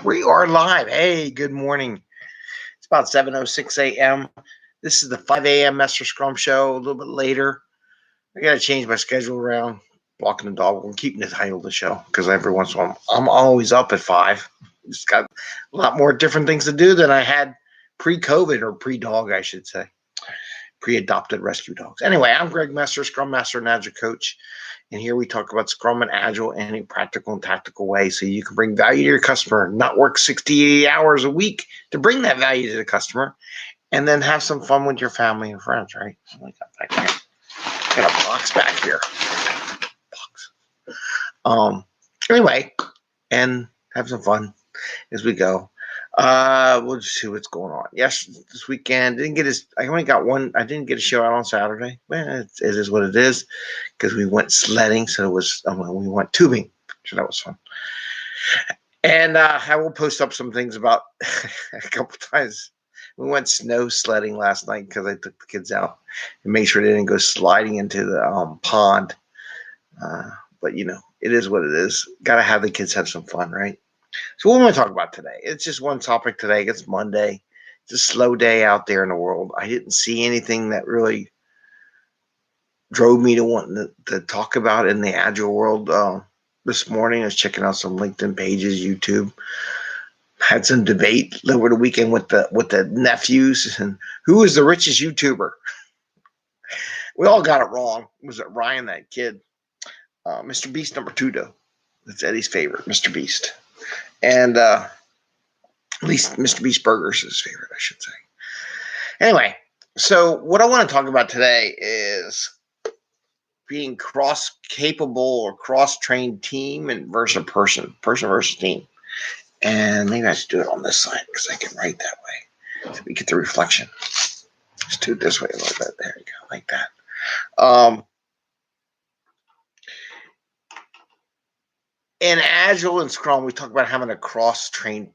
We are live. Hey, good morning. It's about 7:06 a.m. This is the 5 a.m. Mester Scrum Show. A little bit later. I got to change my schedule around. Walking the dog. I'm keeping the title of the show because every once in a while I'm always up at 5. Just got a lot more different things to do than I had pre-COVID or pre-dog, I should say. Pre-adopted rescue dogs. Anyway, I'm Greg Mester, Scrum Master and Agile Coach. And here we talk about Scrum and Agile in a practical and tactical way so you can bring value to your customer, not work 60 hours a week to bring that value to the customer, and then have some fun with your family and friends, right? So I got back here. Got a box back here. Anyway, and have some fun as we go. We'll just see what's going on. Yes, this weekend I only got one. I didn't get a show out on Saturday. Well, it is what it is because we went sledding. So we went tubing. So that was fun. And I will post up some things about a couple times. We went snow sledding last night because I took the kids out and made sure they didn't go sliding into the pond. But it is what it is. Got to have the kids have some fun, right? So what am I going to talk about today? It's just one topic today. It's Monday. It's a slow day out there in the world. I didn't see anything that really drove me to want to talk about in the Agile world. This morning I was checking out some LinkedIn pages, YouTube. Had some debate over the weekend with the nephews and who is the richest YouTuber. We all got it wrong. Was it Ryan, that kid? Mr. Beast number 2, though. That's Eddie's favorite, Mr. Beast. And at least Mr. Beast Burger's his favorite, I should say. Anyway, so what I want to talk about today is being cross-capable or cross-trained team and versus person versus team. And maybe I should do it on this side because I can write that way. So we get the reflection. Let's do it this way a little bit. There you go, like that. In Agile and Scrum, we talk about having a cross-trained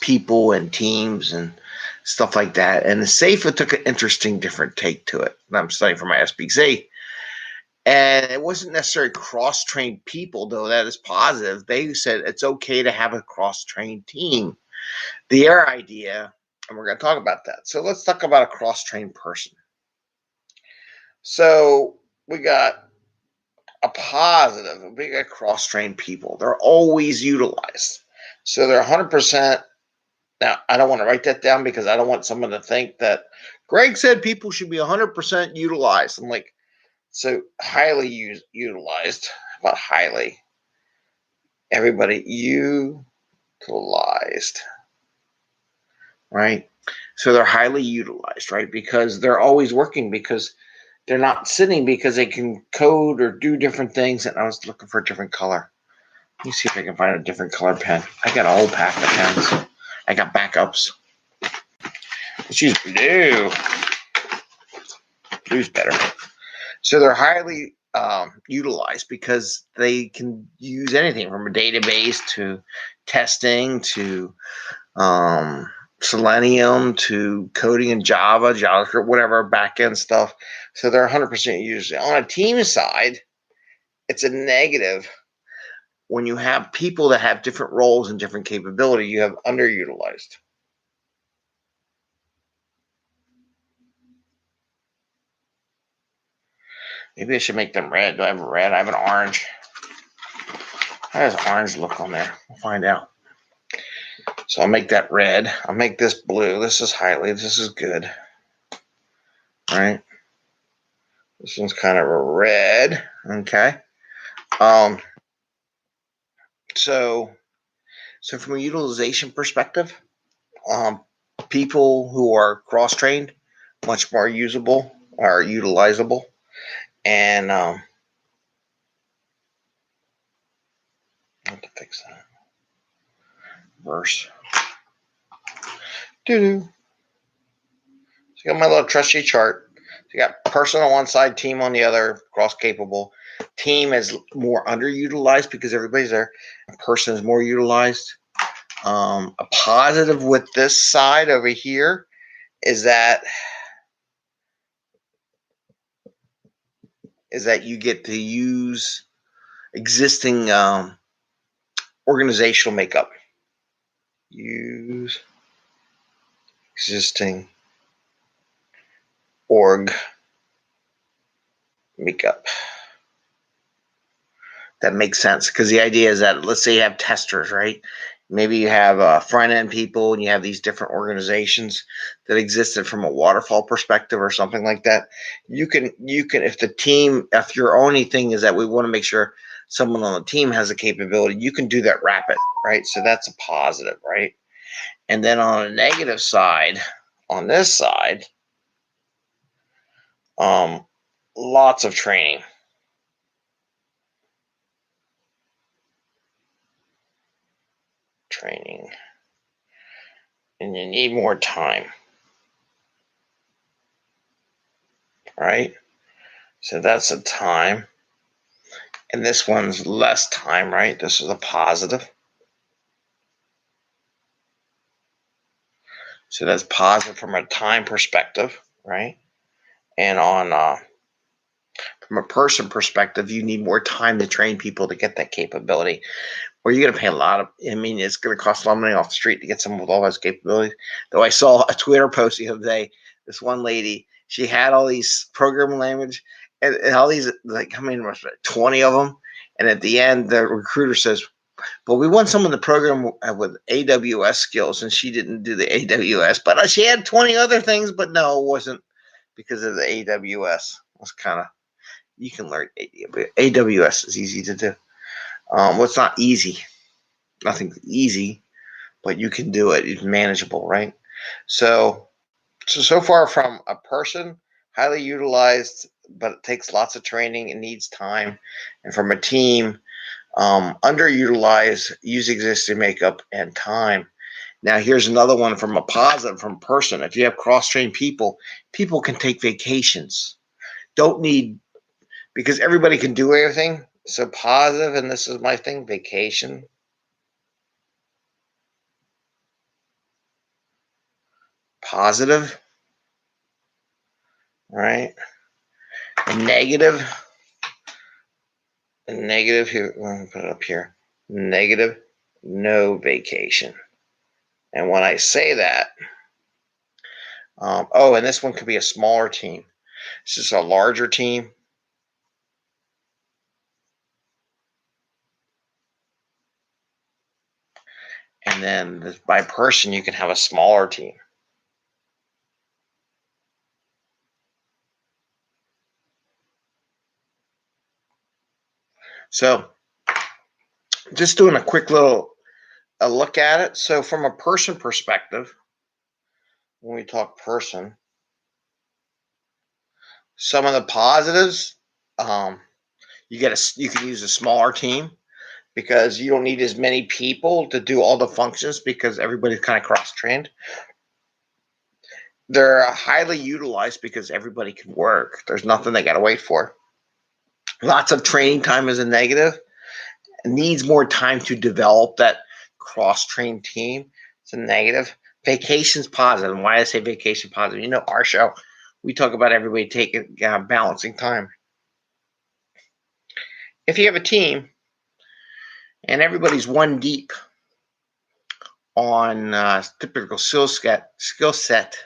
people and teams and stuff like that. And the SAFE took an interesting, different take to it. And I'm studying for my SBC. And it wasn't necessarily cross-trained people, though that is positive. They said it's okay to have a cross-trained team. Their idea, and we're going to talk about that. So let's talk about a cross-trained person. So we got a positive, we got cross-trained people. They're always utilized. So they're 100%. Now, I don't want to write that down because I don't want someone to think that Greg said people should be 100% utilized. I'm like, so highly utilized. How about highly? Everybody utilized, right? So they're highly utilized, right? Because they're always working because they're not sitting because they can code or do different things. And I was looking for a different color. Let me see if I can find a different color pen. I got a whole pack of pens. I got backups. Let's use blue. Blue's better. So they're highly utilized because they can use anything from a database to testing to Selenium to coding in Java, JavaScript, whatever, back-end stuff. So they're 100% used. On a team side, it's a negative. When you have people that have different roles and different capability, you have underutilized. Maybe I should make them red. Do I have a red? I have an orange. How does orange look on there? We'll find out. So I'll make that red. I'll make this blue. This is highly. This is good. All right. This one's kind of a red. Okay. So from a utilization perspective, people who are cross-trained, much more usable or utilizable. And I have to fix that. Verse. So you got my little trusty chart. So you got person on one side, team on the other, cross-capable. Team is more underutilized because everybody's there. Person is more utilized. A positive with this side over here is that you get to use existing organizational makeup. use existing org makeup. That makes sense, because the idea is that, let's say you have testers, right? Maybe you have front-end people and you have these different organizations that existed from a waterfall perspective or something like that. You can, if your only thing is that we want to make sure someone on the team has a capability, you can do that rapid, right? So that's a positive, right? And then on a negative side, on this side, lots of training. And you need more time, right? So that's a time. And this one's less time, right? This is a positive. So that's positive from a time perspective, right? And from a person perspective, you need more time to train people to get that capability. Or you're going to pay a lot of, it's going to cost a lot of money off the street to get someone with all those capabilities. Though I saw a Twitter post the other day, this one lady, she had all these programming language and all these, 20 of them. And at the end, the recruiter says, but we want someone to program with AWS skills, and she didn't do the AWS. But she had 20 other things, but no, it wasn't because of the AWS. It was kind of, you can learn AWS is easy to do. It's not easy. Nothing's easy, but you can do it. It's manageable, right? So far from a person, highly utilized, but it takes lots of training and needs time. And from a team, underutilized, use existing makeup and time. Now, here's another one from a positive from person. If you have cross-trained people, people can take vacations. Don't need, because everybody can do everything. So positive, and this is my thing, vacation. Positive, right? And negative here, let me put it up here. Negative, no vacation. And when I say that, and this one could be a smaller team. This is a larger team. And then by person, you can have a smaller team. So just doing a quick little look at it. So from a person perspective, when we talk person, some of the positives, you can use a smaller team because you don't need as many people to do all the functions because everybody's kind of cross-trained. They're highly utilized because everybody can work. There's nothing they got to wait for. Lots of training time is a negative. It needs more time to develop that cross-trained team. It's a negative. Vacation's positive. And why I say vacation positive? Our show, we talk about everybody taking balancing time. If you have a team and everybody's one deep on typical skill set,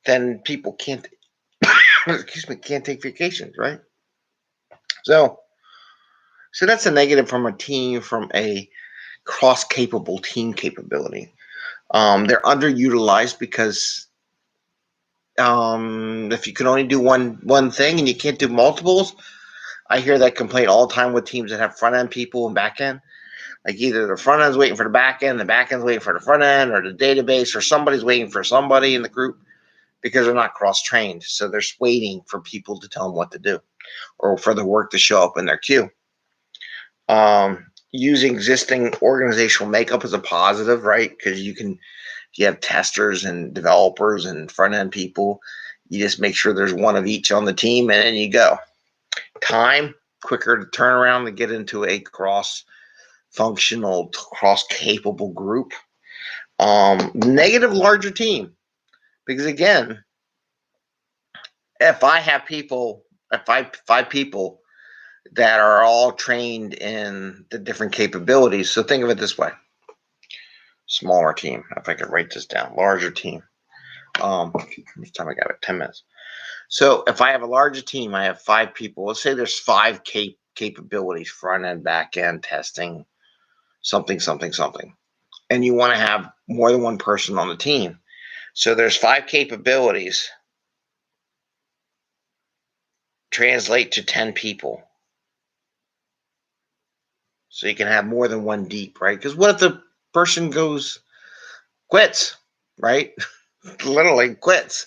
then people can't can't take vacations, right? So that's a negative from a team, from a cross-capable team capability. They're underutilized because if you can only do one thing and you can't do multiples, I hear that complaint all the time with teams that have front-end people and back-end. Like either the front end's waiting for the back end, the back end's waiting for the front end, or the database, or somebody's waiting for somebody in the group because they're not cross-trained. So they're waiting for people to tell them what to do or for the work to show up in their queue. Using existing organizational makeup is a positive, right? Because you have testers and developers and front-end people. You just make sure there's one of each on the team, and then you go. Time, quicker to turn around to get into a cross-functional, cross-capable group. Negative, larger team. Because again, if I have five people that are all trained in the different capabilities, so think of it this way. Smaller team. If I could write this down. Larger team. How much time I got it? 10 minutes. So if I have a larger team, I have 5 people. Let's say there's 5 capabilities, front end, back end, testing, something. And you want to have more than one person on the team. So there's 5 capabilities. Translate to 10 people. So you can have more than one deep, right? Because what if the person quits, right? Literally quits.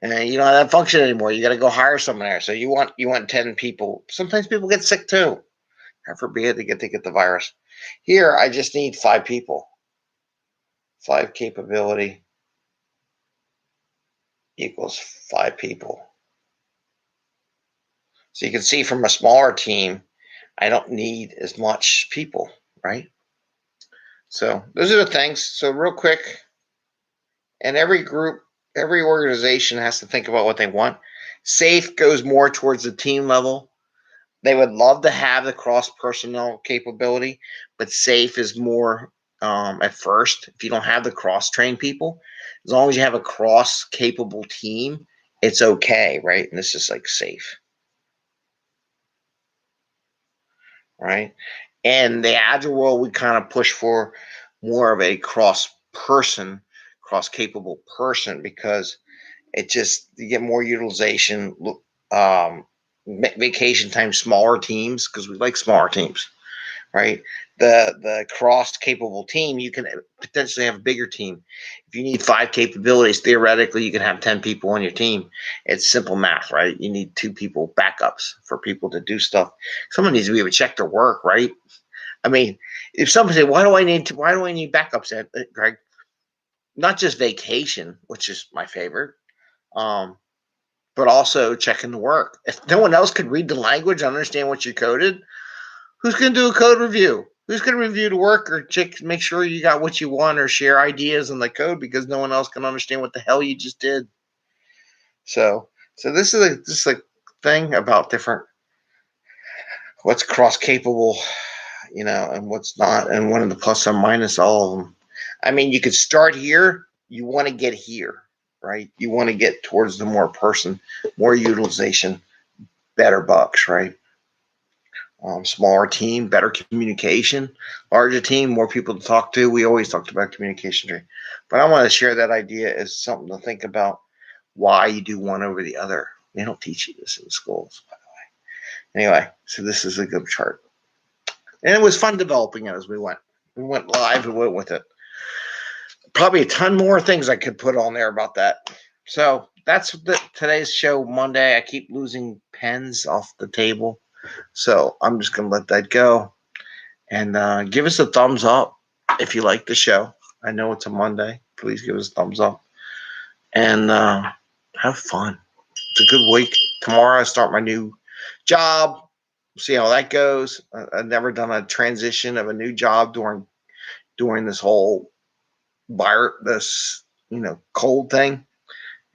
And you don't have that function anymore. You got to go hire someone there. So you want 10 people. Sometimes people get sick too. God forbid they get the virus. Here, I just need 5 people. 5 capability equals 5 people. So you can see from a smaller team, I don't need as much people, right? So those are the things. So real quick, and every group, every organization has to think about what they want. SAFE goes more towards the team level. They would love to have the cross-personnel capability, but SAFE is more at first. If you don't have the cross-trained people, as long as you have a cross-capable team, it's okay, right? And this is like SAFE, right? And the Agile world, we kind of push for more of a cross-capable person, because it just, you get more utilization, vacation time, smaller teams, because we like smaller teams, right? The cross-capable team, you can potentially have a bigger team. If you need 5 capabilities, theoretically, you can have 10 people on your team. It's simple math, right? You need 2 people backups for people to do stuff. Someone needs to be able to check their work, right? I mean, if somebody say, why do I need backups, Greg? Not just vacation, which is my favorite, but also checking the work. If no one else could read the language and understand what you coded, who's going to do a code review? Who's going to review the work or make sure you got what you want, or share ideas in the code, because no one else can understand what the hell you just did? So this is a thing about different, what's cross capable, and what's not, and one of the plus or minus all of them. I mean, you could start here. You want to get here, right? You want to get towards the more utilization, better bucks, right? Smaller team, better communication. Larger team, more people to talk to. We always talked about communication tree. But I want to share that idea as something to think about, why you do one over the other. They don't teach you this in schools, by the way. Anyway, so this is a good chart. And it was fun developing it as we went. We went live and went with it. Probably a ton more things I could put on there about that. So that's today's show, Monday. I keep losing pens off the table, so I'm just going to let that go. And give us a thumbs up if you like the show. I know it's a Monday. Please give us a thumbs up. And have fun. It's a good week. Tomorrow I start my new job. See how that goes. I've never done a transition of a new job during this whole cold thing.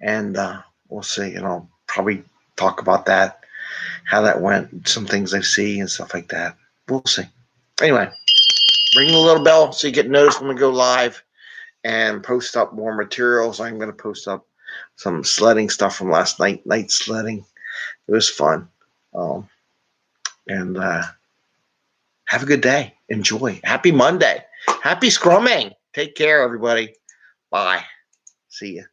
And we'll see. And I'll probably talk about that, how that went, some things I see and stuff like that. We'll see. Anyway, ring the little bell so you get noticed when we go live, and post up more materials. I'm going to post up some sledding stuff from last night sledding. It was fun. And have a good day. Enjoy. Happy Monday. Happy Scrumming. Take care, everybody. Bye. See ya.